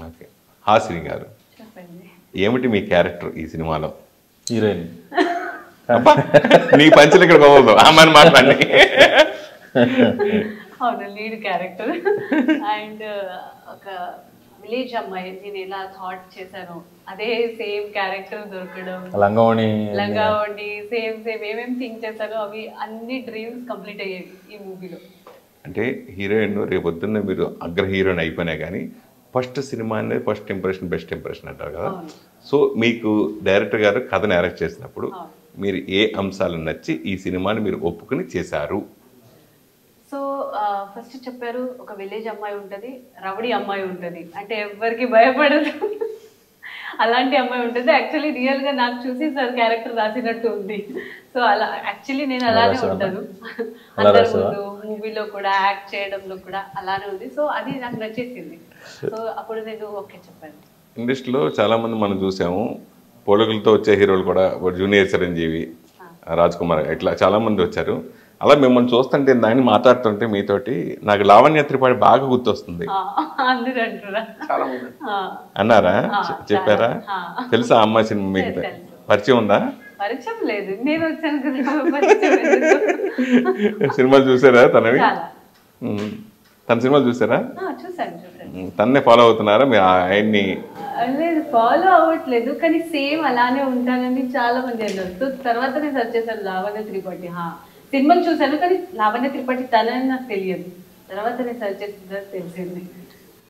Okay. Hasini గారు, ఏమిటి మీ character ఈ సినిమాలో? హీరోయిన్. నీ పంచులు ఇక్కడ పోవద్దు, అమ్మని మాట్లాడి. అవును, లీడ్ క్యారెక్టర్. అండ్ ఒక విలేజ్ అమ్మాయి, నేను ఎలా థాట్ చేశాను అదే సేమ్ క్యారెక్టర్ దొరకడం, లంగావోణి సేమ్ ఏమేమి థింక్ చేశానో అవి అన్ని డ్రీమ్స్ కంప్లీట్ అయ్యాయి ఈ మూవీలో. అంటే హీరోయిన్ రేపొద్దున్న మీరు అగ్ర హీరోయిన్ అయిపోయినా కానీ ఫస్ట్ సినిమా అనేది ఫస్ట్ ఇంప్రెషన్ బెస్ట్ ఇంప్రెషన్ అంటారు కదా. సో మీకు డైరెక్టర్ గారు కథ డైరెక్ట్ చేసినప్పుడు మీరు ఏ అంశాలు నచ్చి ఈ సినిమాని మీరు ఒప్పుకుని చేశారు? సో ఫస్ట్ చెప్పారు, ఒక విలేజ్ అమ్మాయి ఉంటుంది, రౌడీ అమ్మాయి ఉంటుంది, అంటే ఎవరికి భయపడదు అలాంటి అమ్మాయి ఉంటుంది. యాక్చువల్లీ రియల్గా నాకు చూసి సార్ క్యారెక్టర్ రాసినట్టు ఉంది. సో అలా యాక్చువల్లీ నేను అలానే ఉంటాను, అందరి ముందు మూవీలో కూడా యాక్ట్ చేయడంలో కూడా అలానే ఉంది. సో అది నాకు నచ్చేసింది. సో అప్పుడు నేను ఓకే చెప్పాను. ఇండస్ట్రీలో చాలామంది మనం చూసాము, పోలికలతో వచ్చే హీరోలు కూడా, జూనియర్ చిరంజీవి, రాజ్ కుమార్, ఇట్లా చాలామంది వచ్చారు. అలా మిమ్మల్ని చూస్తుంటే దాన్ని మాట్లాడుతుంటే మీతోటి నాకు లావణ్య త్రిపాఠి బాగా గుర్తొస్తుంది అన్నారా? చెప్పారా? తెలుసా అమ్మాయి సినిమా మీకు పరిచయం ఉందా? పరిచయం లేదు, నేను వచ్చాను. సినిమాలు చూసారా తనవి? తన సినిమాలు చూసారా? తన్నే ఫాలో అవుతున్నారా మీరు ఆయన్ని? లేదు, ఫాలో అవ్వట్లేదు, కానీ సేమ్ అలానే ఉంటానని చాలా మంది అన్నారు. సో తర్వాత నేను సర్చ్ చేశాను లావణ్య త్రిపాఠి, సినిమాలు చూశాను కానీ లావణ్య త్రిపాఠి తనని నాకు తెలియదు. తర్వాత నేను సర్చ్ చేసిన తెలిసింది.